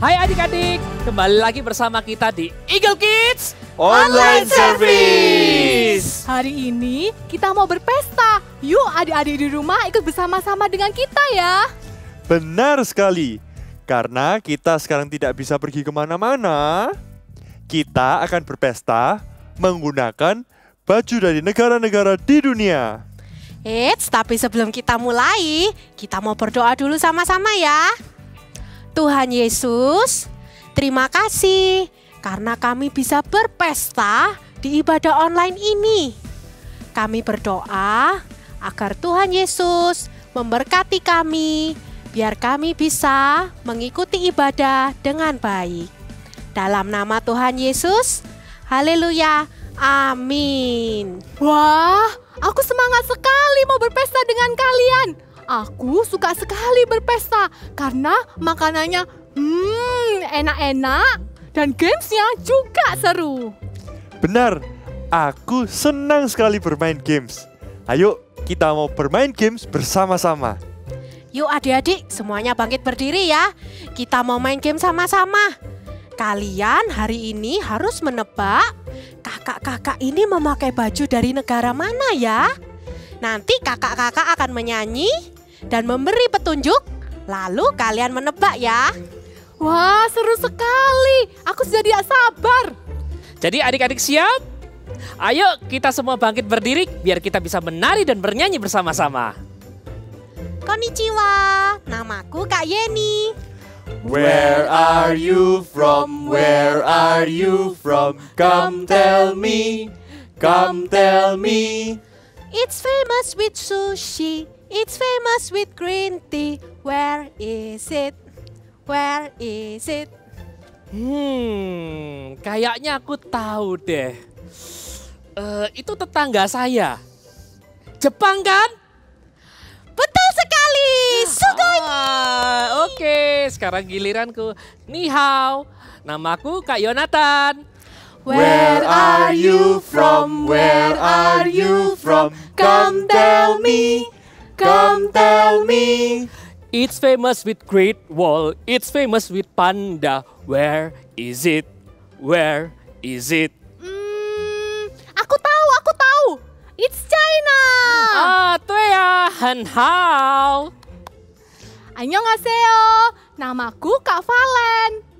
Hai adik-adik, kembali lagi bersama kita di Eagle Kids Online Service. Hari ini kita mau berpesta. Yuk adik-adik di rumah ikut bersama-sama dengan kita ya. Benar sekali. Karena kita sekarang tidak bisa pergi kemana-mana, kita akan berpesta menggunakan baju dari negara-negara di dunia. Eits, tapi sebelum kita mulai, kita mau berdoa dulu sama-sama ya. Tuhan Yesus, terima kasih karena kami bisa berpesta di ibadah online ini. Kami berdoa agar Tuhan Yesus memberkati kami, biar kami bisa mengikuti ibadah dengan baik. Dalam nama Tuhan Yesus, haleluya, amin. Wah, aku semangat sekali mau berpesta dengan kalian. Aku suka sekali berpesta karena makanannya enak-enak dan gamesnya juga seru. Benar, aku senang sekali bermain games. Ayo, kita mau bermain games bersama-sama. Yuk adik-adik, semuanya bangkit berdiri ya. Kita mau main game sama-sama. Kalian hari ini harus menebak kakak-kakak ini memakai baju dari negara mana ya. Nanti kakak-kakak akan menyanyi dan memberi petunjuk, lalu kalian menebak ya. Wah, seru sekali. Aku sudah tidak sabar. Jadi adik-adik siap? Ayo kita semua bangkit berdiri biar kita bisa menari dan bernyanyi bersama-sama. Konnichiwa, namaku Kak Yeni. Where are you from? Where are you from? Come tell me. Come tell me. It's famous with sushi, it's famous with green tea. Where is it? Where is it? Kayaknya aku tahu deh. Itu tetangga saya. Jepang kan? Betul sekali, sugoi. Oke, sekarang giliranku. Ni hao, namaku Kak Yonatan. Where are you from? Where are you from? Come tell me. Come tell me. It's famous with Great Wall. It's famous with panda. Where is it? Where is it? Aku tahu. It's China. Tuh ya, han hao. Annyeonghaseyo. Namaku Kak Valen.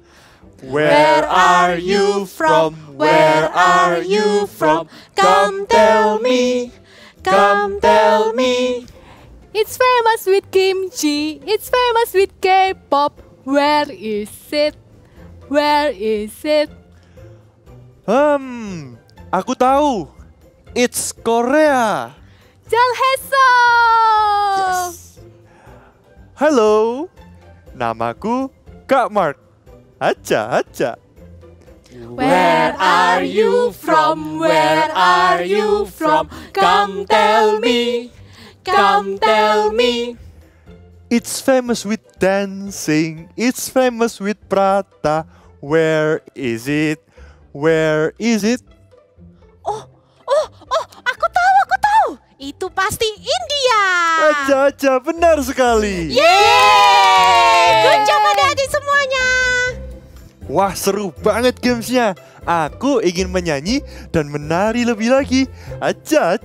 Where are you from? Where are you from? Come tell me. Come tell me. It's famous with kimchi. It's famous with K-pop. Where is it? Where is it? Aku tahu. It's Korea. Jalheso. Halo. Namaku Kak Mark. Aja. Where are you from? Where are you from? Come tell me. Come tell me. It's famous with dancing. It's famous with prata. Where is it? Where is it? Oh, aku tahu. Itu pasti India. Aja, benar sekali. Yeay! Good job adik-adik semuanya. Wah, seru banget gamesnya. Aku ingin menyanyi dan menari lebih lagi. Aja.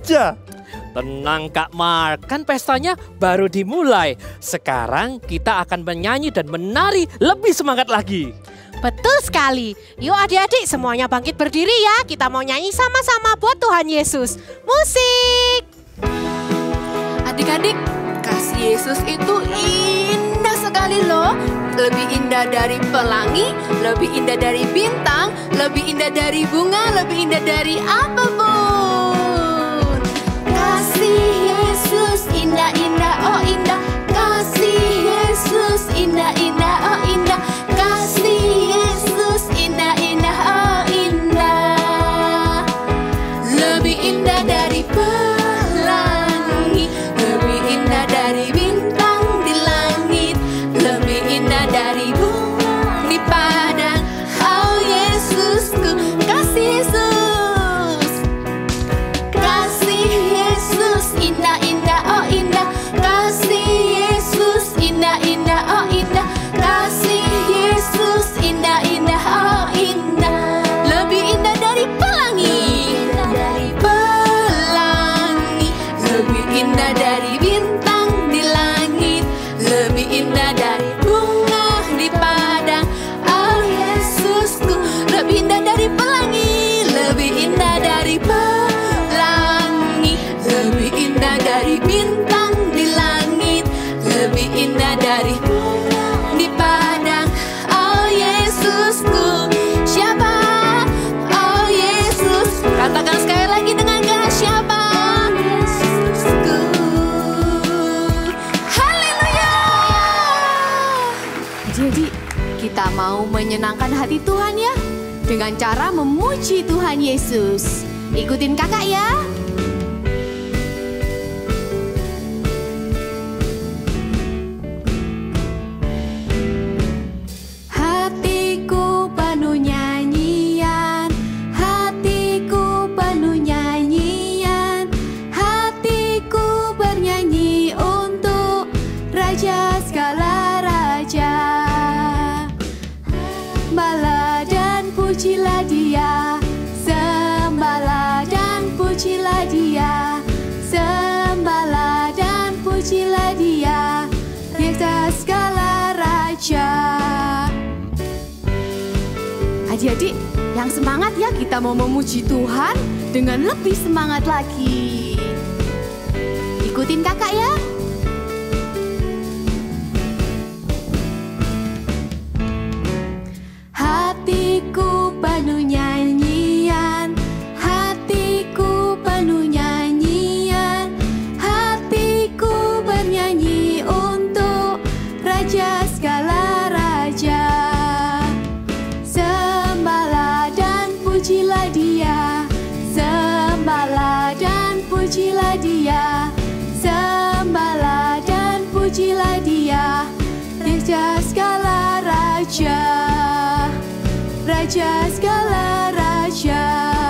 Tenang Kak Mark, kan pestanya baru dimulai. Sekarang kita akan menyanyi dan menari lebih semangat lagi. Betul sekali. Yuk adik-adik semuanya bangkit berdiri ya. Kita mau nyanyi sama-sama buat Tuhan Yesus. Musik. Adik-adik, kasih Yesus itu indah sekali loh. Lebih indah dari pelangi, lebih indah dari bintang, lebih indah dari bunga, lebih indah dari apapun. Kasih Yesus indah-indah, oh indah. Kasih Yesus indah-indah, oh indah. Kasih Yesus indah-indah, oh indah. Lebih indah dari pelangi, lebih indah dari bintang di langit, lebih indah dari bunga di padang. Oh Yesusku, kasih Yesus. Kasih Yesus indah-indah, oh indah. Kasih Yesus indah-indah, oh indah. menyenangkan hati Tuhan ya, dengan cara memuji Tuhan Yesus. Ikutin kakak ya. Hatiku penuh nyanyian, hatiku penuh nyanyian, hatiku bernyanyi untuk Raja segala raja. Sembahlah dan pujilah Dia, sembahlah dan pujilah Dia, sembahlah dan pujilah Dia, Raja segala raja. Adik-adik, yang semangat ya, kita mau memuji Tuhan dengan lebih semangat lagi. Ikutin kakak ya. Hatiku penuh nyanyian, hatiku penuh nyanyian, hatiku bernyanyi untuk Raja segala raja. Sembahlah dan pujilah Dia, sembahlah dan pujilah Dia, sembahlah dan pujilah Dia, Raja segala raja. Raja segala raja.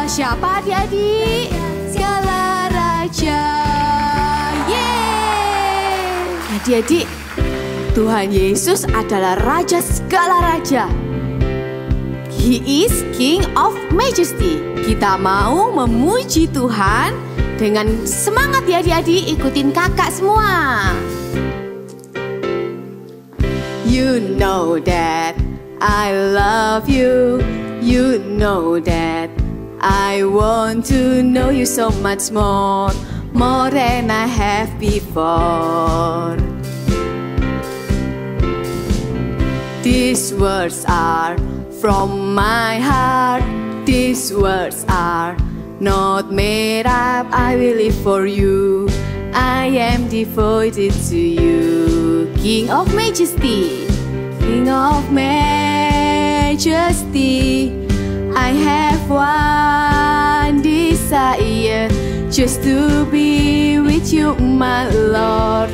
Siapa adik-adik? Segala raja. Yeay! Adik-adik, Tuhan Yesus adalah Raja segala raja. He is King of Majesty. Kita mau memuji Tuhan dengan semangat ya adik-adik. Ikutin kakak semua. You know that I love you, you know that I want to know you so much more, more than I have before. These words are from my heart, these words are not made up. I will live for you, I am devoted to you. King of Majesty, King of Majesty, I have one desire, just to be with you, my Lord,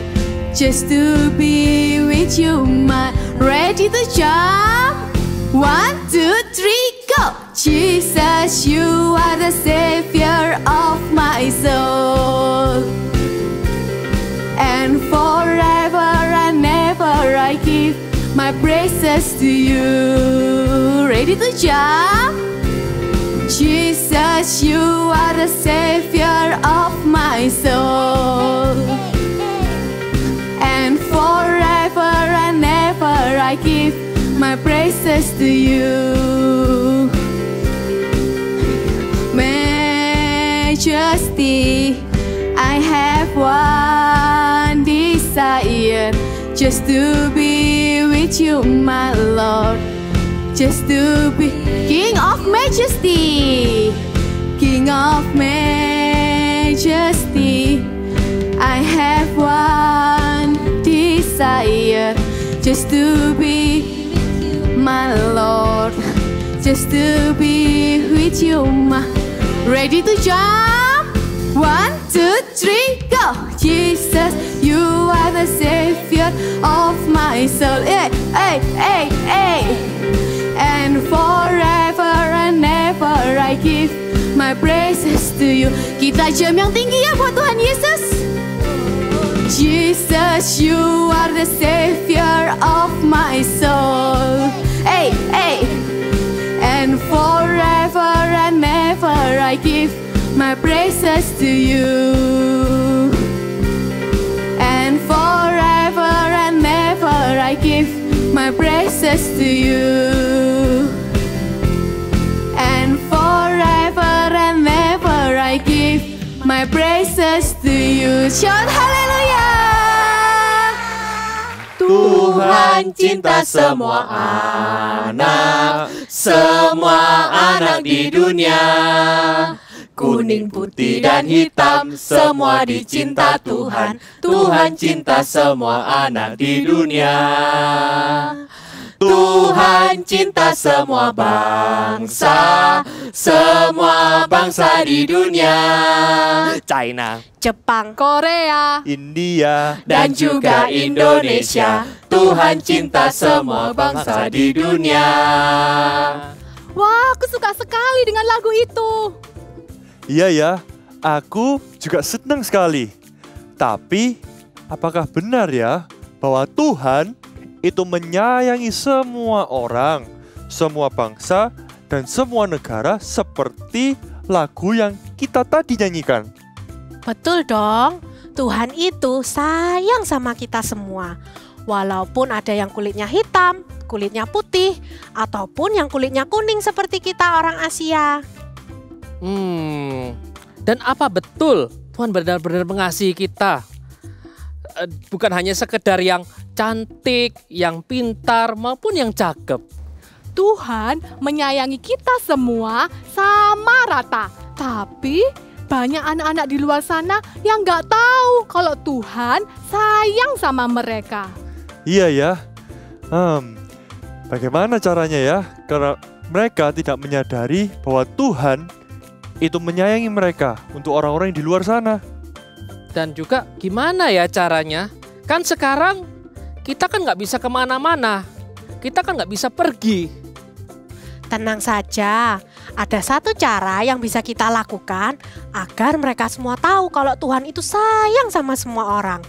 just to be with you, my. Ready to jump? 1, 2, 3, go! Jesus, you are the Savior of my soul, and forever and ever I give my praises to you. Ready to jump? Jesus, you are the Savior of my soul, and forever and ever I give my praises to you. Majesty, I have one desire, just to be with you, my Lord, just to be. King of Majesty, King of Majesty, I have one desire, just to be, my Lord, just to be with you, my. Ready to jump? 1, 2, 3, go! Jesus, you are the Savior of my soul. Hey, hey, hey, hey. And forever and ever I give my praises to you. Kita jam yang tinggi ya buat Tuhan Yesus. Jesus, you are the Savior of my soul. Hey, hey. And forever and ever I give my praises to you. And forever and ever I give my praises to you. And forever and ever I give my praises to you. Shout hallelujah. Tuhan cinta semua anak di dunia. Kuning, putih, dan hitam, semua dicinta Tuhan. Tuhan cinta semua anak di dunia. Tuhan cinta semua bangsa di dunia. China, Jepang, Korea, India, dan juga Indonesia. Tuhan cinta semua bangsa di dunia. Wah, aku suka sekali dengan lagu itu. Iya ya, aku juga senang sekali. Tapi, apakah benar ya bahwa Tuhan itu menyayangi semua orang, semua bangsa, dan semua negara seperti lagu yang kita tadi nyanyikan? betul dong. Tuhan itu sayang sama kita semua. Walaupun ada yang kulitnya hitam, kulitnya putih, ataupun yang kulitnya kuning seperti kita orang Asia. Dan apa betul Tuhan benar-benar mengasihi kita? Bukan hanya sekedar yang cantik, yang pintar, maupun yang cakep. Tuhan menyayangi kita semua sama rata. Tapi banyak anak-anak di luar sana yang nggak tahu kalau Tuhan sayang sama mereka. Iya ya. Bagaimana caranya ya? Karena mereka tidak menyadari bahwa Tuhan itu menyayangi mereka untuk orang-orang yang di luar sana. Dan juga gimana ya caranya? Kan sekarang kita kan nggak bisa kemana-mana. Kita kan nggak bisa pergi. Tenang saja, ada satu cara yang bisa kita lakukan agar mereka semua tahu kalau Tuhan itu sayang sama semua orang.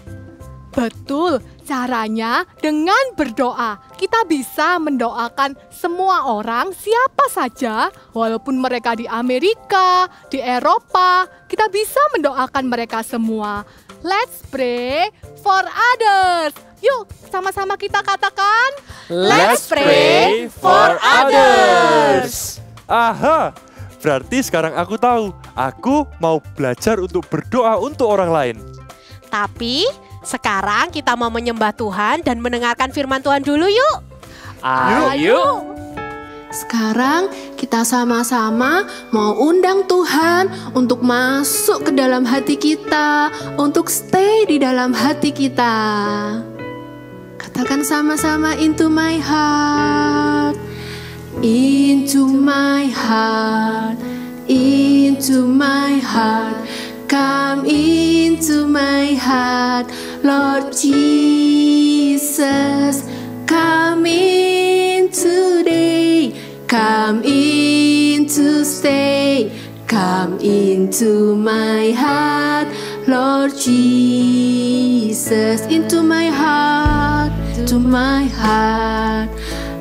Betul, caranya dengan berdoa. Kita bisa mendoakan semua orang, siapa saja, walaupun mereka di Amerika, di Eropa, kita bisa mendoakan mereka semua. Let's pray for others. Yuk, sama-sama kita katakan. Let's pray for others. Aha, berarti sekarang aku tahu. Aku mau belajar untuk berdoa untuk orang lain. Tapi sekarang kita mau menyembah Tuhan dan mendengarkan firman Tuhan dulu yuk. Ayo. Sekarang kita sama-sama mau undang Tuhan untuk masuk ke dalam hati kita, untuk stay di dalam hati kita. Katakan sama-sama, into my heart, into my heart, into my heart. Come into my heart, Lord Jesus. Come in today, come in to stay. Come into my heart, Lord Jesus. Into my heart, to my heart,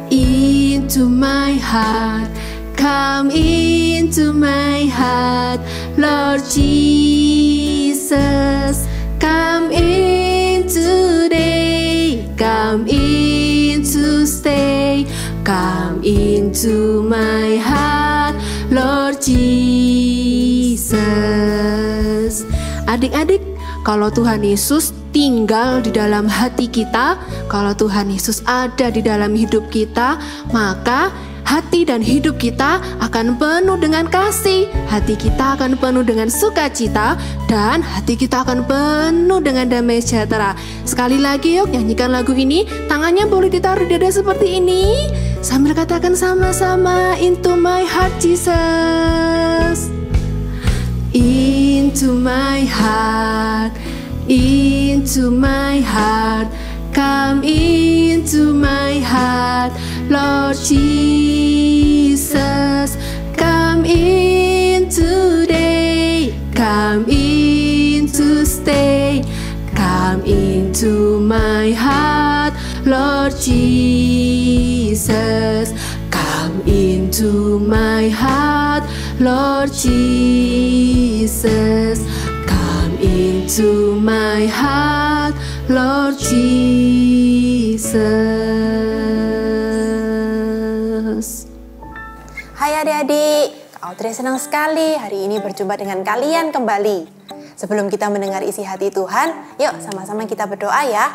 into my heart. Come into my heart, Lord Jesus. Come in today, come in to stay. Come into my heart, Lord Jesus. Adik-adik, kalau Tuhan Yesus tinggal di dalam hati kita, kalau Tuhan Yesus ada di dalam hidup kita, maka hati dan hidup kita akan penuh dengan kasih, hati kita akan penuh dengan sukacita, dan hati kita akan penuh dengan damai sejahtera. Sekali lagi yuk, nyanyikan lagu ini, tangannya boleh ditaruh di dada seperti ini, sambil katakan sama-sama, into my heart Jesus. Into my heart, into my heart. Come into my heart, Lord Jesus. Come in today, come in to stay. Come into my heart, Lord Jesus. Come into my heart, Lord Jesus. Come into my heart, Lord Jesus. Hai adik-adik, Kak Audrey senang sekali hari ini berjumpa dengan kalian kembali. Sebelum kita mendengar isi hati Tuhan, yuk sama-sama kita berdoa ya.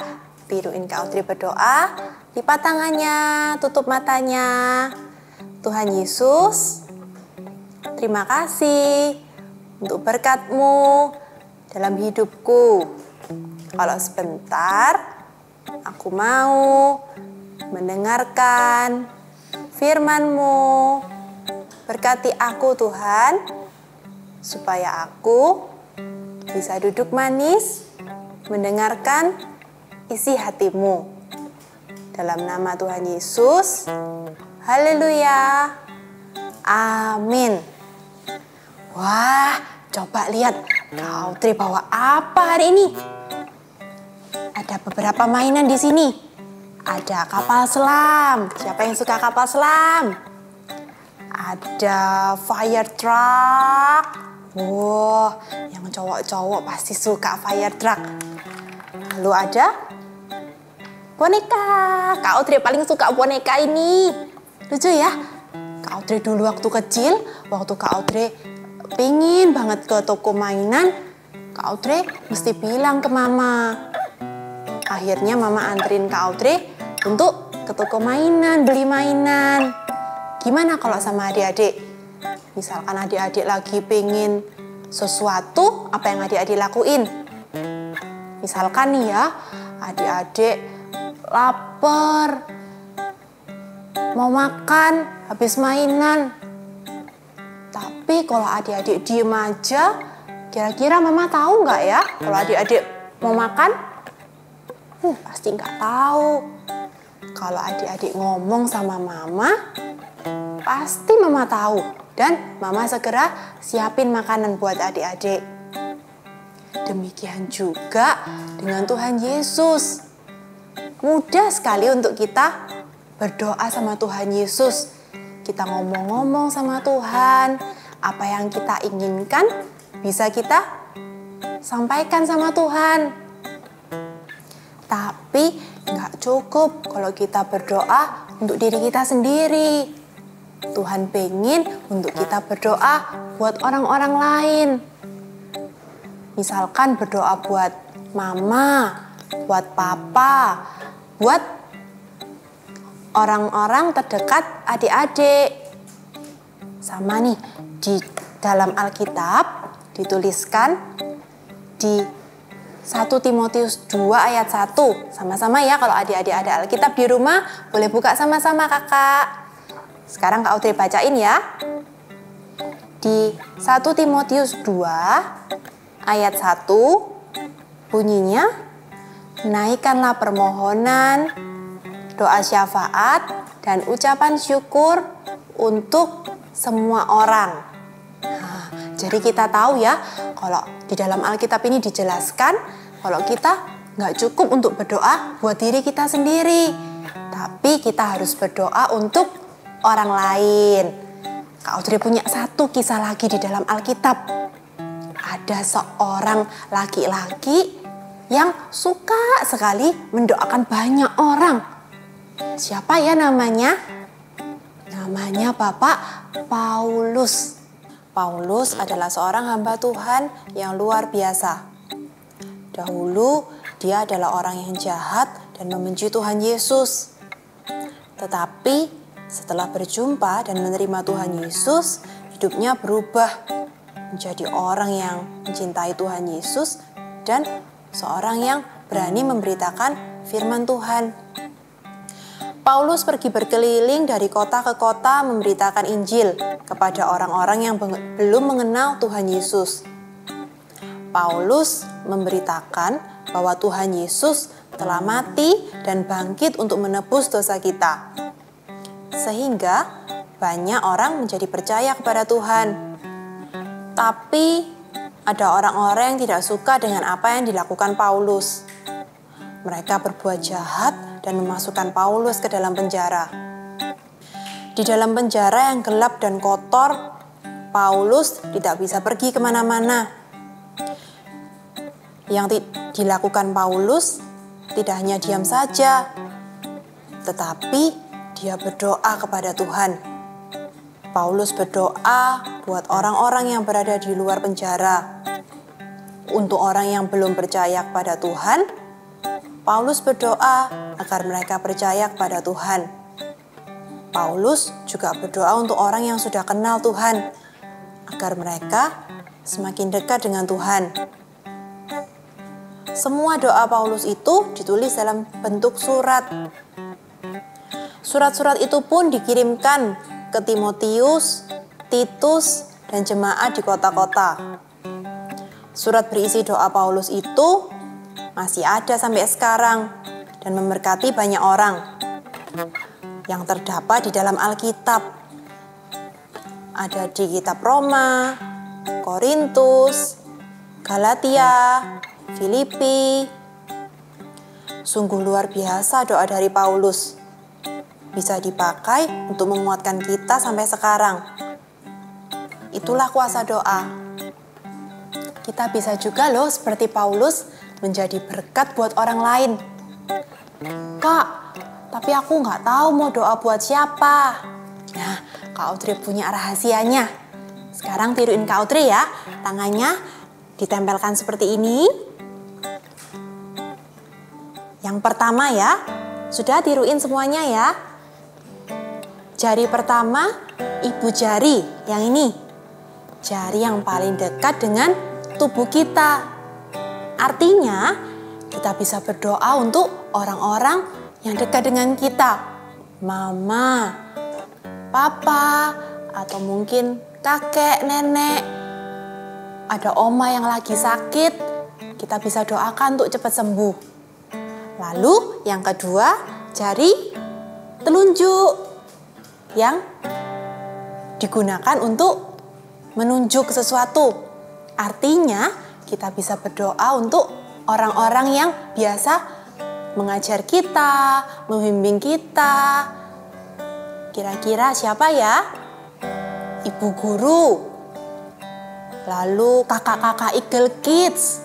Tiruin Kak Audrey berdoa, lipat tangannya, tutup matanya. Tuhan Yesus, terima kasih untuk berkat-Mu dalam hidupku. Kalau sebentar, aku mau mendengarkan firman-Mu. Berkati aku Tuhan, supaya aku bisa duduk manis, mendengarkan isi hati-Mu. Dalam nama Tuhan Yesus, haleluya, amin. Wah, coba lihat Kak Audrey bawa apa hari ini. Ada beberapa mainan di sini. Ada kapal selam. Siapa yang suka kapal selam? Ada fire truck. Wah, yang cowok-cowok pasti suka fire truck. Lalu ada boneka. Kak Audrey paling suka boneka ini. Lucu ya? Kak Audrey dulu waktu kecil, waktu Kak Audrey pengen banget ke toko mainan, Kak Audrey mesti bilang ke Mama. Akhirnya Mama anterin Kak Audrey untuk ke toko mainan, beli mainan. Gimana kalau sama adik-adik? Misalkan adik-adik lagi pengen sesuatu, apa yang adik-adik lakuin? Misalkan nih ya, adik-adik lapar, mau makan, habis mainan. Tapi kalau adik-adik diem aja, kira-kira Mama tahu nggak ya kalau adik-adik mau makan? Pasti nggak tahu. Kalau adik-adik ngomong sama Mama, pasti Mama tahu. Dan Mama segera siapin makanan buat adik-adik. Demikian juga dengan Tuhan Yesus. Mudah sekali untuk kita berdoa sama Tuhan Yesus. Kita ngomong-ngomong sama Tuhan, apa yang kita inginkan bisa kita sampaikan sama Tuhan. Tapi nggak cukup kalau kita berdoa untuk diri kita sendiri. Tuhan pengen untuk kita berdoa buat orang-orang lain. Misalkan berdoa buat Mama, buat Papa, buat orang-orang terdekat adik-adik. Sama nih, di dalam Alkitab dituliskan di 1 Timotius 2 ayat 1. Sama-sama ya, kalau adik-adik ada Alkitab di rumah, boleh buka sama-sama kakak. Sekarang Kak Audrey bacain ya. Di 1 Timotius 2 ayat 1 bunyinya, naikkanlah permohonan, doa syafaat, dan ucapan syukur untuk semua orang. Nah, jadi kita tahu ya, kalau di dalam Alkitab ini dijelaskan, kalau kita nggak cukup untuk berdoa buat diri kita sendiri, tapi kita harus berdoa untuk orang lain. Kak Audrey punya satu kisah lagi di dalam Alkitab. Ada seorang laki-laki yang suka sekali mendoakan banyak orang. Siapa ya namanya? Namanya Bapak Paulus. Paulus adalah seorang hamba Tuhan yang luar biasa. Dahulu dia adalah orang yang jahat dan membenci Tuhan Yesus. Tetapi setelah berjumpa dan menerima Tuhan Yesus, hidupnya berubah menjadi orang yang mencintai Tuhan Yesus dan seorang yang berani memberitakan firman Tuhan. Paulus pergi berkeliling dari kota ke kota memberitakan Injil kepada orang-orang yang belum mengenal Tuhan Yesus. Paulus memberitakan bahwa Tuhan Yesus telah mati dan bangkit untuk menebus dosa kita. Sehingga banyak orang menjadi percaya kepada Tuhan. Tapi ada orang-orang yang tidak suka dengan apa yang dilakukan Paulus. Mereka berbuat jahat dan memasukkan Paulus ke dalam penjara. Di dalam penjara yang gelap dan kotor, Paulus tidak bisa pergi kemana-mana. Yang dilakukan Paulus tidak hanya diam saja, tetapi dia berdoa kepada Tuhan. Paulus berdoa buat orang-orang yang berada di luar penjara. Untuk orang yang belum percaya kepada Tuhan, Paulus berdoa agar mereka percaya kepada Tuhan. Paulus juga berdoa untuk orang yang sudah kenal Tuhan, agar mereka semakin dekat dengan Tuhan. Semua doa Paulus itu ditulis dalam bentuk surat. Surat-surat itu pun dikirimkan ke Timotius, Titus, dan jemaat di kota-kota. Surat berisi doa Paulus itu masih ada sampai sekarang dan memberkati banyak orang yang terdapat di dalam Alkitab. Ada di kitab Roma, Korintus, Galatia, Filipi. Sungguh luar biasa doa dari Paulus. Bisa dipakai untuk menguatkan kita sampai sekarang. Itulah kuasa doa. Kita bisa juga loh seperti Paulus menjadi berkat buat orang lain. Kak, tapi aku nggak tahu mau doa buat siapa. Nah, Kak Audrey punya rahasianya. Sekarang tiruin Kak Audrey ya. Tangannya ditempelkan seperti ini. Yang pertama ya, sudah tiruin semuanya ya. Jari pertama, ibu jari yang ini. Jari yang paling dekat dengan tubuh kita. Artinya, kita bisa berdoa untuk orang-orang yang dekat dengan kita. Mama, papa, atau mungkin kakek, nenek. Ada oma yang lagi sakit, kita bisa doakan untuk cepat sembuh. Lalu yang kedua, jari telunjuk yang digunakan untuk menunjuk sesuatu. Artinya kita bisa berdoa untuk orang-orang yang biasa mengajar kita, membimbing kita. Kira-kira siapa ya? Ibu guru. Lalu kakak-kakak Eagle Kids.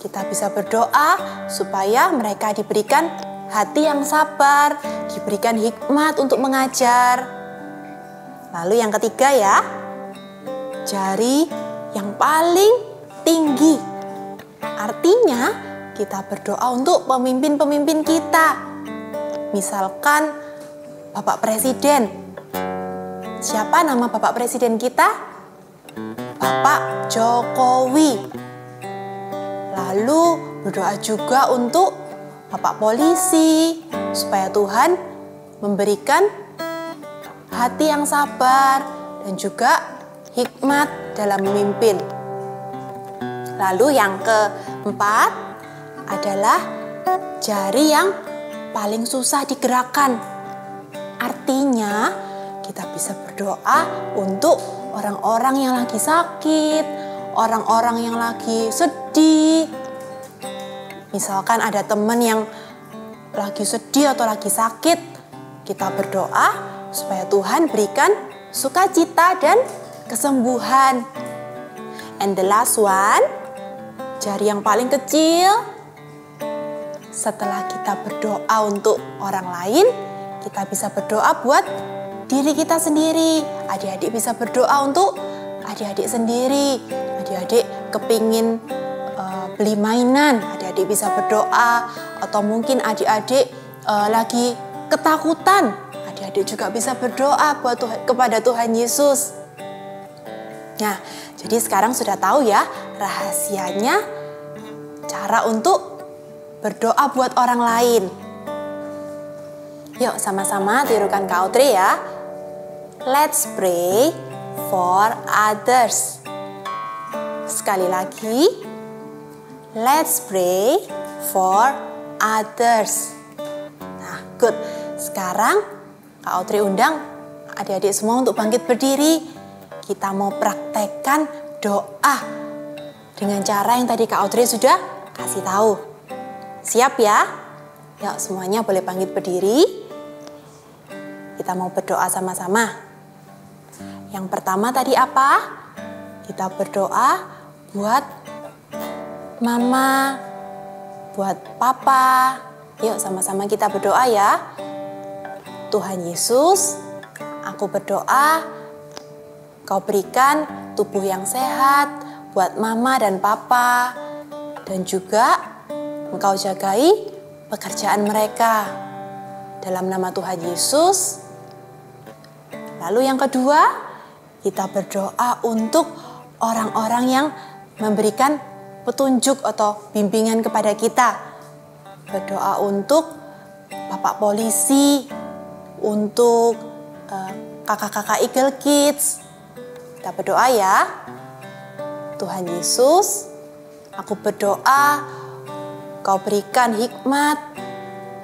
Kita bisa berdoa supaya mereka diberikan hati yang sabar, diberikan hikmat untuk mengajar. Lalu yang ketiga ya, jari yang paling tinggi. Artinya kita berdoa untuk pemimpin-pemimpin kita. Misalkan Bapak Presiden. Siapa nama Bapak Presiden kita? Bapak Jokowi. Lalu berdoa juga untuk Bapak Polisi, supaya Tuhan memberikan hati yang sabar dan juga hikmat dalam memimpin. Lalu yang keempat adalah jari yang paling susah digerakkan. Artinya kita bisa berdoa untuk orang-orang yang lagi sakit, orang-orang yang lagi sedih. Misalkan ada teman yang lagi sedih atau lagi sakit, kita berdoa supaya Tuhan berikan sukacita dan kesembuhan. And the last one, jari yang paling kecil. Setelah kita berdoa untuk orang lain, kita bisa berdoa buat diri kita sendiri. Adik-adik bisa berdoa untuk adik-adik sendiri. Adik-adik kepingin beli mainan, adik-adik bisa berdoa. Atau mungkin adik-adik lagi ketakutan, adik-adik juga bisa berdoa buat kepada Tuhan Yesus. Nah, jadi sekarang sudah tahu ya rahasianya, cara untuk berdoa buat orang lain. Yuk sama-sama tirukan Kak Audrey ya. Let's pray for others. Sekali lagi, let's pray for others. Nah, good. Sekarang Kak Audrey undang adik-adik semua untuk bangkit berdiri. Kita mau praktekkan doa dengan cara yang tadi Kak Audrey sudah kasih tahu. Siap ya? Yuk semuanya boleh bangkit berdiri. Kita mau berdoa sama-sama. Yang pertama tadi apa? Kita berdoa buat mama, buat papa. Yuk sama-sama kita berdoa ya. Tuhan Yesus, aku berdoa Kau berikan tubuh yang sehat buat mama dan papa. Dan juga Engkau jagai pekerjaan mereka. Dalam nama Tuhan Yesus. Lalu yang kedua, kita berdoa untuk orang-orang yang memberikan petunjuk atau bimbingan kepada kita. Berdoa untuk Bapak Polisi, untuk kakak-kakak Eagle Kids. Kita berdoa ya. Tuhan Yesus, aku berdoa Kau berikan hikmat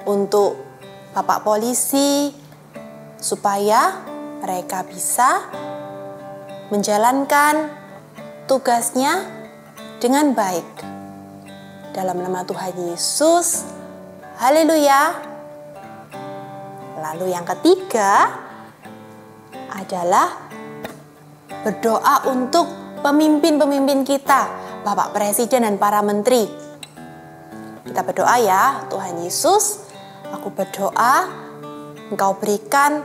untuk Bapak polisi supaya mereka bisa menjalankan tugasnya dengan baik. Dalam nama Tuhan Yesus, haleluya. Lalu yang ketiga adalah berdoa untuk pemimpin-pemimpin kita, Bapak Presiden dan para menteri. Kita berdoa ya, Tuhan Yesus, aku berdoa Engkau berikan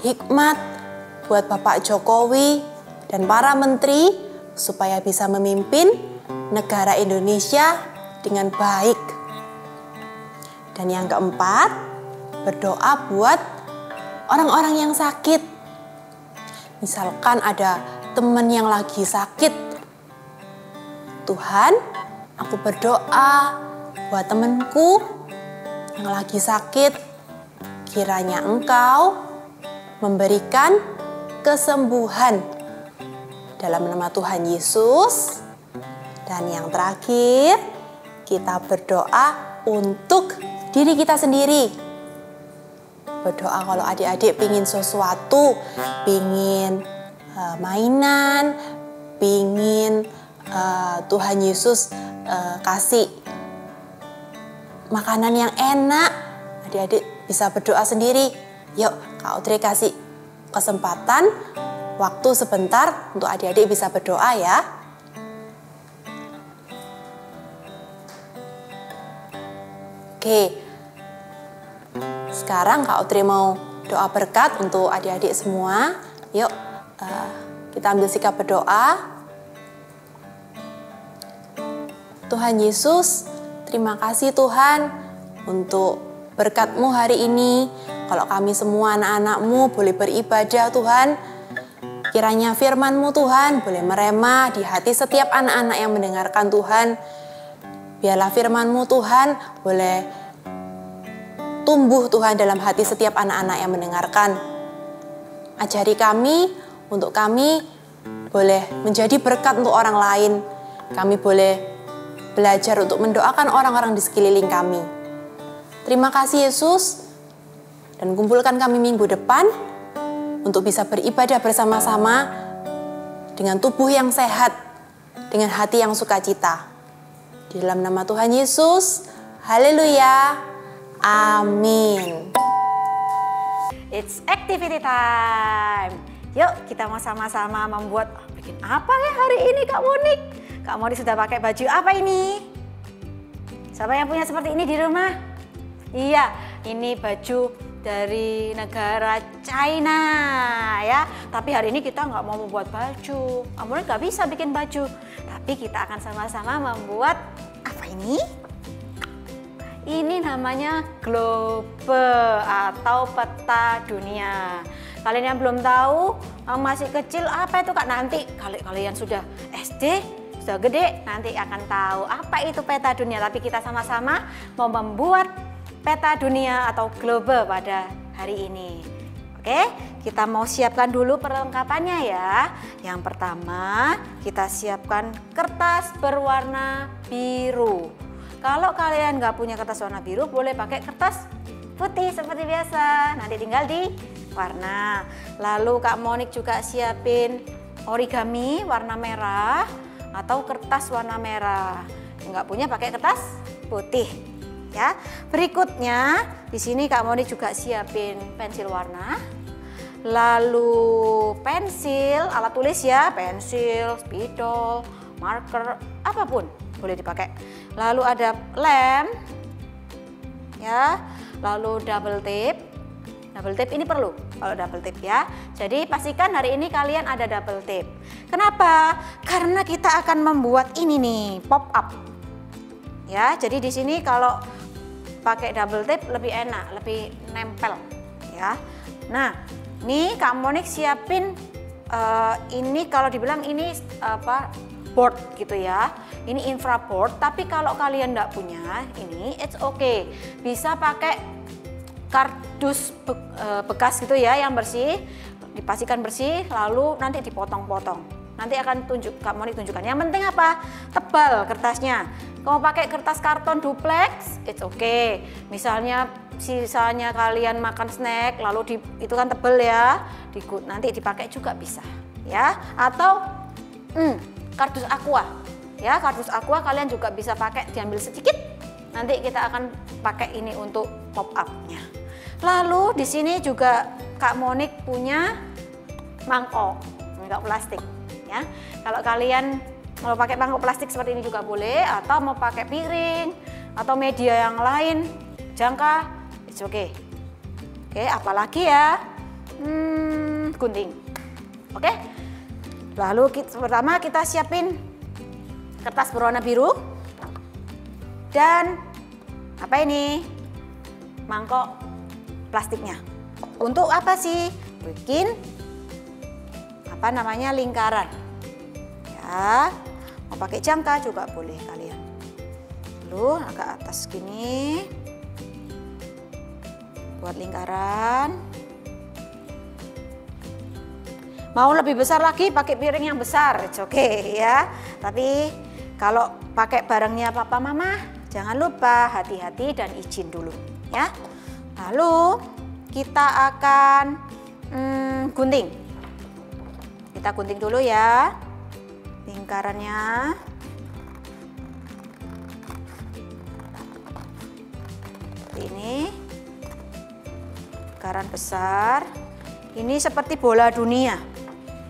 hikmat buat Bapak Jokowi dan para menteri supaya bisa memimpin negara Indonesia dengan baik. Dan yang keempat, berdoa buat orang-orang yang sakit. Misalkan ada teman yang lagi sakit. Tuhan, aku berdoa buat temanku yang lagi sakit. Kiranya Engkau memberikan kesembuhan dalam nama Tuhan Yesus. Dan yang terakhir, kita berdoa untuk diri kita sendiri. Berdoa kalau adik-adik pingin sesuatu, pingin mainan, pingin Tuhan Yesus kasih makanan yang enak, adik-adik bisa berdoa sendiri. Yuk, Kak Audrey kasih kesempatan, waktu sebentar untuk adik-adik bisa berdoa ya. Oke, sekarang Kak Audrey mau doa berkat untuk adik-adik semua. Yuk, kita ambil sikap berdoa. Tuhan Yesus, terima kasih Tuhan untuk berkat-Mu hari ini. Kalau kami semua anak-anak-Mu boleh beribadah Tuhan, kiranya firman-Mu Tuhan boleh meremah di hati setiap anak-anak yang mendengarkan Tuhan. Biarlah firman-Mu Tuhan boleh tumbuh Tuhan dalam hati setiap anak-anak yang mendengarkan. Ajari kami, untuk kami boleh menjadi berkat untuk orang lain. Kami boleh belajar untuk mendoakan orang-orang di sekeliling kami. Terima kasih Yesus, dan kumpulkan kami minggu depan untuk bisa beribadah bersama-sama dengan tubuh yang sehat, dengan hati yang sukacita. Di dalam nama Tuhan Yesus, haleluya, amin. It's activity time. Yuk kita mau sama-sama membuat, bikin apa ya hari ini Kak Monik? Kak Monik sudah pakai baju apa ini? Siapa yang punya seperti ini di rumah? Iya, ini baju dari negara China ya. Tapi hari ini kita nggak mau membuat baju. Kak Monik nggak bisa bikin baju. Tapi kita akan sama-sama membuat apa ini? Ini namanya globe atau peta dunia. Kalian yang belum tahu, masih kecil, apa itu Kak? Nanti kalau kalian sudah SD, sudah gede, nanti akan tahu apa itu peta dunia. Tapi kita sama-sama mau membuat peta dunia atau globe pada hari ini. Oke, kita mau siapkan dulu perlengkapannya ya. Yang pertama, kita siapkan kertas berwarna biru. Kalau kalian nggak punya kertas warna biru, boleh pakai kertas putih seperti biasa. Nanti tinggal di warna. Lalu Kak Monik juga siapin origami warna merah atau kertas warna merah. Nggak punya pakai kertas putih. Ya. Berikutnya di sini Kak Monik juga siapin pensil warna. Lalu pensil, alat tulis ya, pensil, spidol, marker, apapun boleh dipakai. Lalu ada lem, ya. Lalu double tape. Double tape ini perlu kalau double tape ya. Jadi pastikan hari ini kalian ada double tape. Kenapa? Karena kita akan membuat ini nih, pop up. Ya, jadi di sini kalau pakai double tape lebih enak, lebih nempel ya. Nah, ini Kak Monik siapin ini kalau dibilang ini apa? Board gitu ya. Ini infraboard, tapi kalau kalian enggak punya ini it's okay. Bisa pakai kardus bekas gitu ya, yang bersih, dipastikan bersih, lalu nanti dipotong-potong. Nanti akan Kak Monik tunjukkan. Yang penting apa? Tebal kertasnya. Kalau pakai kertas karton duplex, it's okay. Misalnya sisanya kalian makan snack, lalu itu kan tebel ya, nanti dipakai juga bisa, ya. Atau kardus aqua, ya, kardus aqua kalian juga bisa pakai, diambil sedikit. Nanti kita akan pakai ini untuk pop up-nya. Lalu di sini juga Kak Monik punya mangkok plastik, ya. Kalau kalian mau pakai mangkok plastik seperti ini juga boleh, atau mau pakai piring atau media yang lain, jangka, it's okay. Oke, apalagi ya, gunting. Oke. Lalu pertama kita siapin kertas berwarna biru dan apa ini? Mangkok plastiknya. Untuk apa sih? Bikin apa namanya, lingkaran. Ya, mau pakai jangka juga boleh kalian. Lalu agak atas gini. Buat lingkaran. Mau lebih besar lagi pakai piring yang besar, oke ya. Tapi kalau pakai barangnya papa mama, jangan lupa hati-hati dan izin dulu ya. Lalu kita akan gunting. Kita gunting dulu ya lingkarannya. Seperti ini. Lingkaran besar. Ini seperti bola dunia.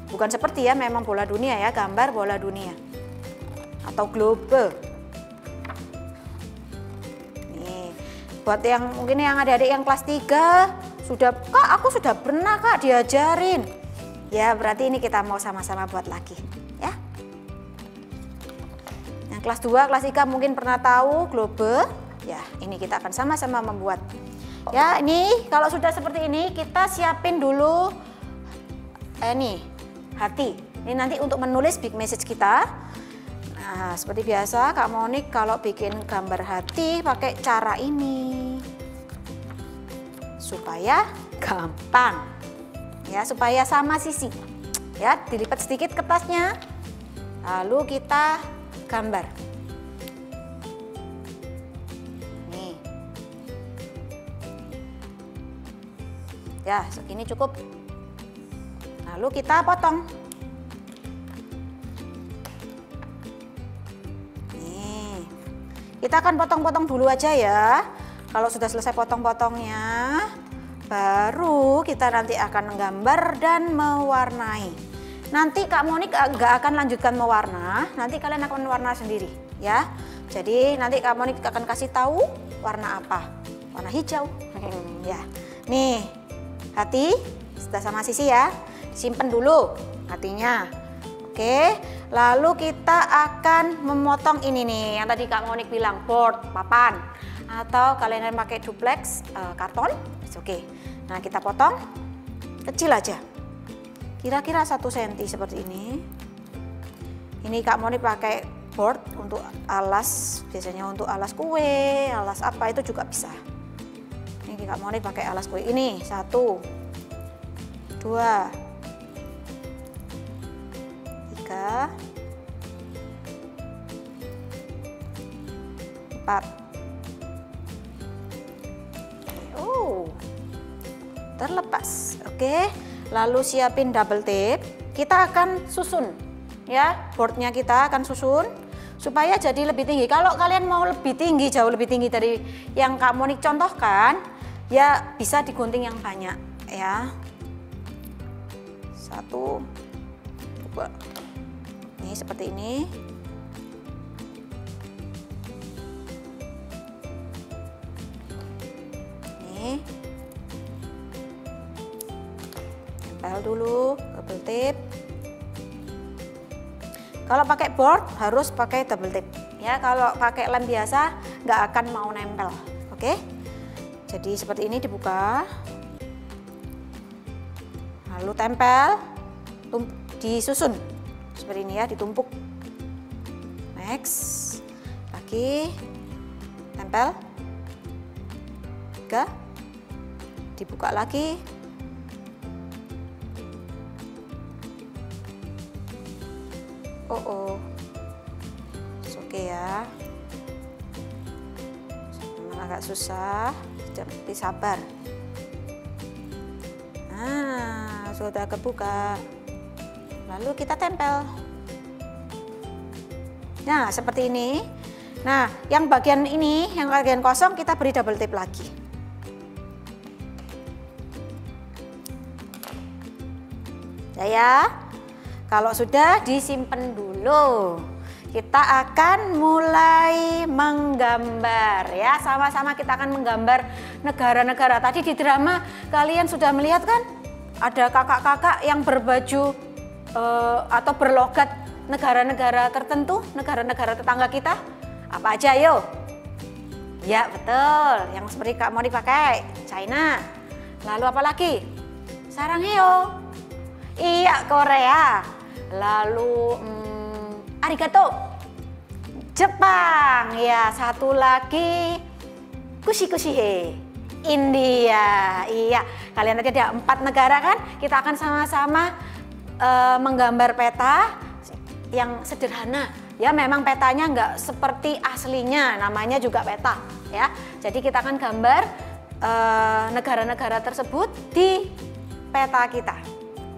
Bukan seperti ya, memang bola dunia ya, gambar bola dunia. Atau globe. Nih, buat yang mungkin yang adik-adik yang kelas 3, Kak, aku sudah pernah Kak diajarin. Ya, berarti ini kita mau sama-sama buat lagi, ya. Yang kelas 2, kelas 3 mungkin pernah tahu globe. Ya, ini kita akan sama-sama membuat. Ya, ini kalau sudah seperti ini, kita siapin dulu ini hati. Ini nanti untuk menulis big message kita. Nah, seperti biasa Kak Monik kalau bikin gambar hati pakai cara ini. Supaya gampang. Ya, supaya sama sisi. Ya, dilipat sedikit kertasnya. Lalu kita gambar. Nih. Ya, segini cukup. Lalu kita potong. Nih. Kita akan potong-potong dulu aja ya. Kalau sudah selesai potong-potongnya, baru kita nanti akan menggambar dan mewarnai. Nanti Kak Monik nggak akan lanjutkan mewarna, nanti kalian akan mewarna sendiri ya. Jadi nanti Kak Monik akan kasih tahu warna apa. Warna hijau. Ya. Nih, hati sudah sama sisi ya. Simpen dulu hatinya. Oke, lalu kita akan memotong ini nih yang tadi Kak Monik bilang, board, papan, atau kalian pakai duplex karton, oke. Nah, kita potong kecil aja, kira-kira 1 cm seperti ini. Ini Kak Monik pakai board untuk alas, biasanya untuk alas kue, alas apa itu juga bisa. Ini Kak Monik pakai alas kue ini, 1, 2, 3, 4. Oh, terlepas. Oke, lalu siapin double tape. Kita akan susun ya, boardnya kita akan susun supaya jadi lebih tinggi. Kalau kalian mau lebih tinggi, jauh lebih tinggi dari yang Kak Monik contohkan, ya bisa digunting yang banyak ya. 1, 2. Ini seperti ini. Nih. Tempel dulu double tape. Kalau pakai board harus pakai double tape. Ya, kalau pakai lem biasa nggak akan mau nempel. Oke. Jadi seperti ini dibuka. Lalu tempel, disusun. Seperti ini ya, ditumpuk. Next, lagi tempel. 3, dibuka lagi. Oh, oke ya. Memang agak susah, tapi sabar. Nah, sudah kebuka. Lalu kita tempel. Nah, seperti ini. Nah, yang bagian ini, yang bagian kosong kita beri double tip lagi. Ya, kalau sudah disimpan dulu. Kita akan mulai menggambar ya. Sama-sama kita akan menggambar negara-negara. Tadi di drama kalian sudah melihat kan? Ada kakak-kakak yang berbaju atau berlogat negara-negara tertentu, negara-negara tetangga kita. Apa aja yo? Ya betul, yang seperti Kak Monik pakai, China. Lalu apa lagi? Sarangheo. Iya, Korea. Lalu arigato. Jepang. Ya, satu lagi kushi-kushihe. India. Iya, kalian tadi ada 4 negara kan? Kita akan sama-sama menggambar peta yang sederhana. Ya, memang petanya nggak seperti aslinya, namanya juga peta. Ya, jadi kita akan gambar negara-negara tersebut di peta kita.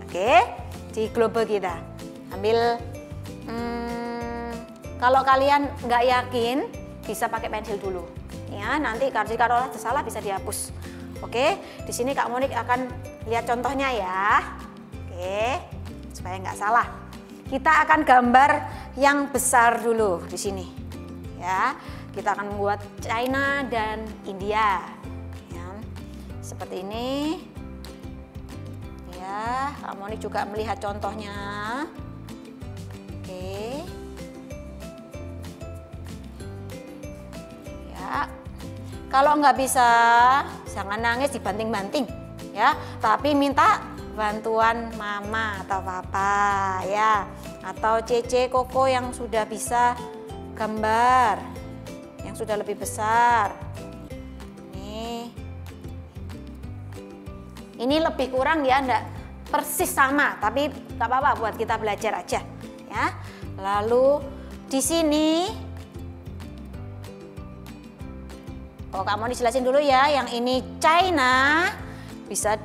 Oke, di globe kita. Ambil, kalau kalian nggak yakin, bisa pakai pensil dulu. Ya, nanti kalau ada salah bisa dihapus. Oke, di sini Kak Monik akan lihat contohnya ya. Oke, supaya nggak salah. Kita akan gambar yang besar dulu di sini. Ya, kita akan membuat China dan India. Ya, seperti ini. Ya, Kak Monik juga melihat contohnya. Oke. Ya, kalau nggak bisa, jangan nangis dibanting-banting. Ya, tapi minta bantuan mama atau papa ya, atau Cece, Koko yang sudah bisa gambar, yang sudah lebih besar. Ini lebih kurang ya, enggak persis sama, tapi nggak apa-apa buat kita belajar aja ya. Lalu di sini, Kak mau dijelasin dulu ya, yang ini China, bisa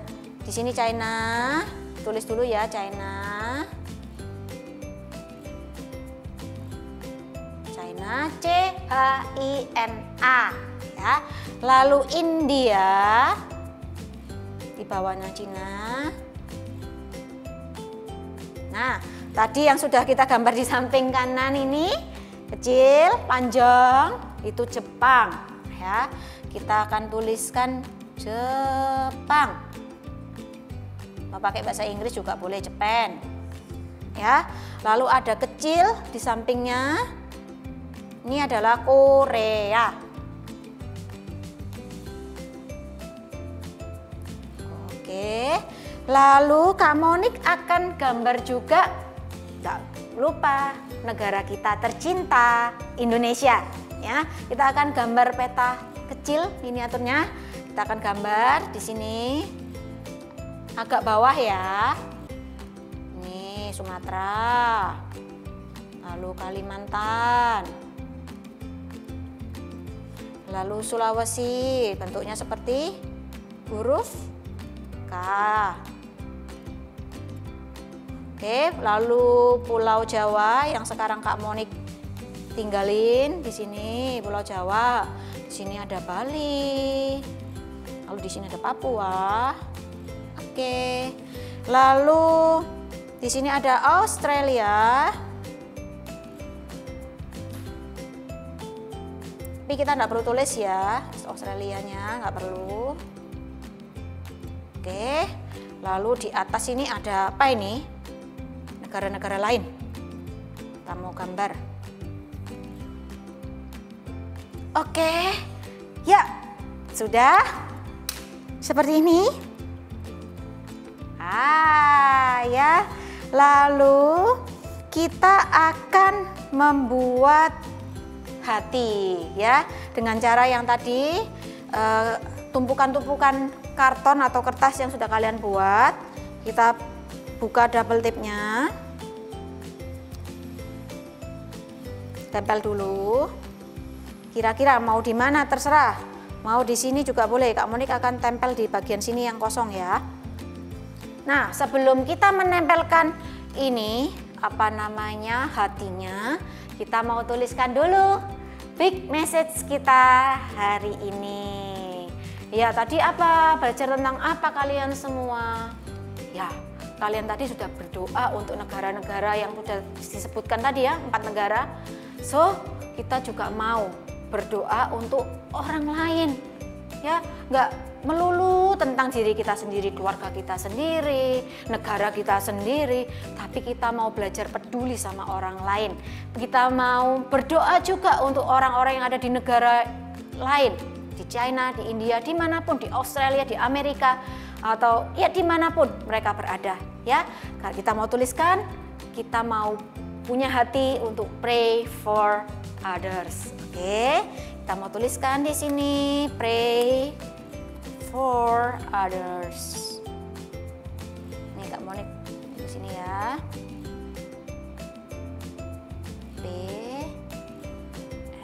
di sini China, tulis dulu ya China. China, C-H-I-N-A ya. Lalu India, di bawahnya Cina. Nah, tadi yang sudah kita gambar di samping kanan ini, kecil, panjang, itu Jepang ya. Kita akan tuliskan Jepang. Mau pakai bahasa Inggris juga boleh, Japan. Ya. Lalu ada kecil di sampingnya. Ini adalah Korea. Oke. Lalu Kak Monik akan gambar juga, nggak lupa, negara kita tercinta, Indonesia. Ya, kita akan gambar peta kecil miniaturnya. Kita akan gambar di sini. Agak bawah ya. Ini Sumatera. Lalu Kalimantan. Lalu Sulawesi, bentuknya seperti huruf K. Oke, lalu Pulau Jawa yang sekarang Kak Monik tinggalin di sini, Pulau Jawa. Di sini ada Bali. Lalu di sini ada Papua. Oke. Lalu di sini ada Australia. Tapi kita nggak perlu tulis ya, Australianya nggak perlu. Oke. Lalu di atas ini ada apa ini? Negara-negara lain. Kita mau gambar. Oke, ya sudah seperti ini. Ya, lalu kita akan membuat hati ya dengan cara yang tadi tumpukan-tumpukan karton atau kertas yang sudah kalian buat. Kita buka double tape-nya. Tempel dulu. Kira-kira mau di mana terserah. Mau di sini juga boleh. Kak Monik akan tempel di bagian sini yang kosong ya. Nah, sebelum kita menempelkan ini, apa namanya, hatinya, kita mau tuliskan dulu big message kita hari ini. Ya, tadi apa? Belajar tentang apa kalian semua? Ya, kalian tadi sudah berdoa untuk negara-negara yang sudah disebutkan tadi ya, 4 negara. So, kita juga mau berdoa untuk orang lain. Ya, nggak melulu tentang diri kita sendiri, keluarga kita sendiri, negara kita sendiri, tapi kita mau belajar peduli sama orang lain. Kita mau berdoa juga untuk orang-orang yang ada di negara lain, di China, di India, dimanapun, di Australia, di Amerika, atau ya dimanapun mereka berada. Ya, kalau kita mau tuliskan, kita mau punya hati untuk pray for others. Oke, kita mau tuliskan di sini pray for others. Nih Kak Monik di sini ya. P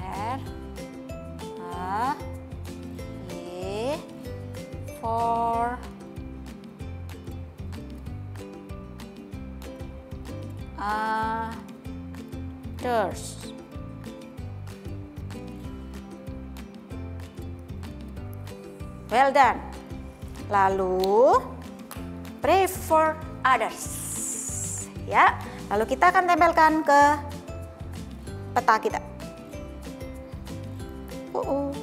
R A Y for others. Well done. Lalu pray for others. Ya, lalu kita akan tempelkan ke peta kita. Oke.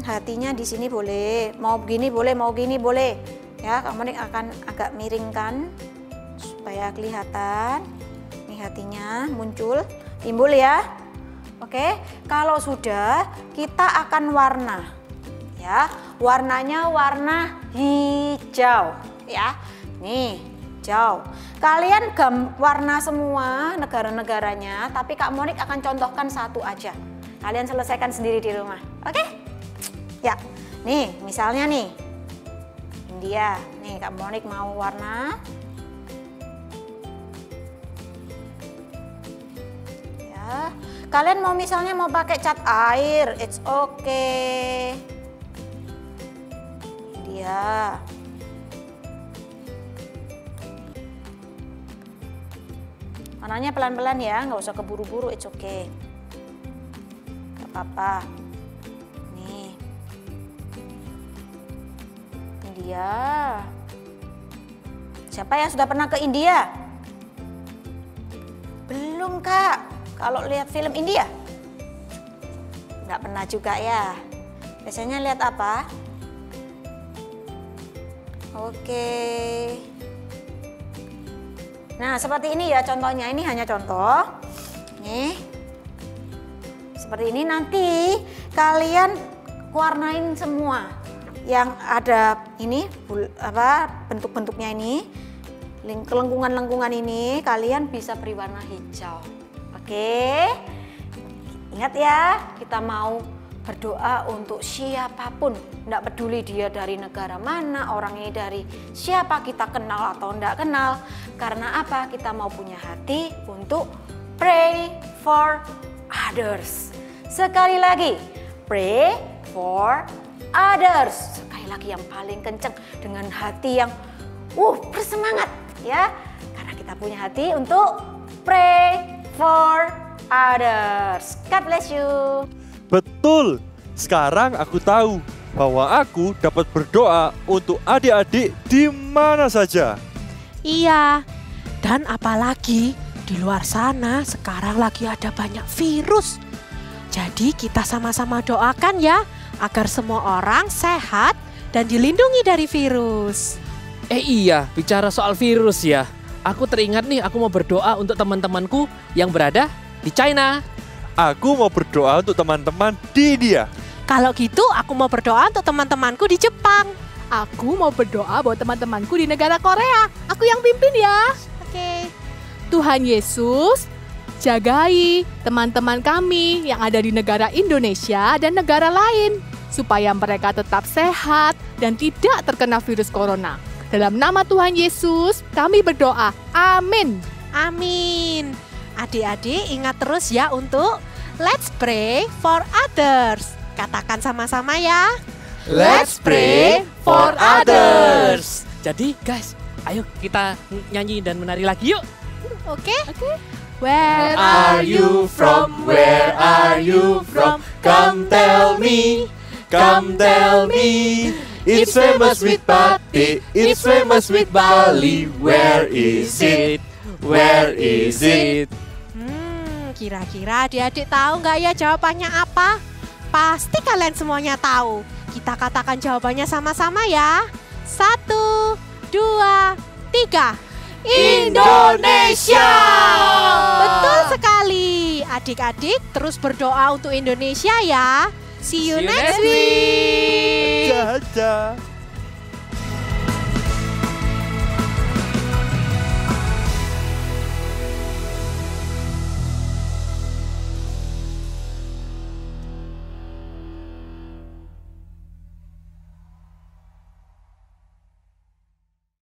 Hatinya di sini boleh, mau begini boleh, mau gini boleh. Ya, Kak Monik akan agak miringkan supaya kelihatan. Ini hatinya muncul, timbul ya. Oke, kalau sudah kita akan warna, ya, warnanya warna hijau, ya, nih hijau. Kalian warna semua negara-negaranya, tapi Kak Monik akan contohkan satu aja. Kalian selesaikan sendiri di rumah, oke? Ya, nih misalnya nih India, nih Kak Monik mau warna. Ya. Kalian mau misalnya mau pakai cat air, it's okay. Dia. Warnanya pelan-pelan ya, nggak usah keburu-buru, it's okay. Gak apa-apa. Nih. India. Siapa yang sudah pernah ke India? Belum Kak. Kalau lihat film India? Nggak pernah juga ya. Biasanya lihat apa? Oke. Nah, seperti ini ya contohnya. Ini hanya contoh. Nih. Seperti ini, nanti kalian warnain semua yang ada ini bentuk-bentuknya ini. Lengkungan-lengkungan ini kalian bisa beri warna hijau. Oke, ingat ya, kita mau berdoa untuk siapapun, tidak peduli dia dari negara mana, orang ini dari siapa, kita kenal atau tidak kenal. Karena apa? Kita mau punya hati untuk pray for others. Sekali lagi, pray for others. Sekali lagi yang paling kenceng dengan hati yang bersemangat ya. Karena kita punya hati untuk pray for others. God bless you. Betul. Sekarang aku tahu bahwa aku dapat berdoa untuk adik-adik di mana saja. Iya. Dan apalagi di luar sana sekarang lagi ada banyak virus. Jadi kita sama-sama doakan ya agar semua orang sehat dan dilindungi dari virus. Iya, bicara soal virus ya. Aku teringat nih, aku mau berdoa untuk teman-temanku yang berada di China. Aku mau berdoa untuk teman-teman di India. Kalau gitu aku mau berdoa untuk teman-temanku di Jepang. Aku mau berdoa buat teman-temanku di negara Korea. Aku yang pimpin ya. Oke. Tuhan Yesus, jagai teman-teman kami yang ada di negara Indonesia dan negara lain. supaya mereka tetap sehat dan tidak terkena virus corona. Dalam nama Tuhan Yesus, kami berdoa. Amin. Amin. Adik-adik ingat terus ya untuk let's pray for others. Katakan sama-sama ya. Let's pray for others. Jadi guys, ayo kita nyanyi dan menari lagi yuk. Oke? Where Are you from? Where are you from? Come tell me. Come tell me. It's famous with Batik. It's famous with Bali. Where is it? Where is it? Kira-kira adik-adik tahu nggak ya jawabannya apa? Pasti kalian semuanya tahu. Kita katakan jawabannya sama-sama ya. 1, 2, 3. Indonesia. Betul sekali. Adik-adik terus berdoa untuk Indonesia ya. See you next week. Dadah.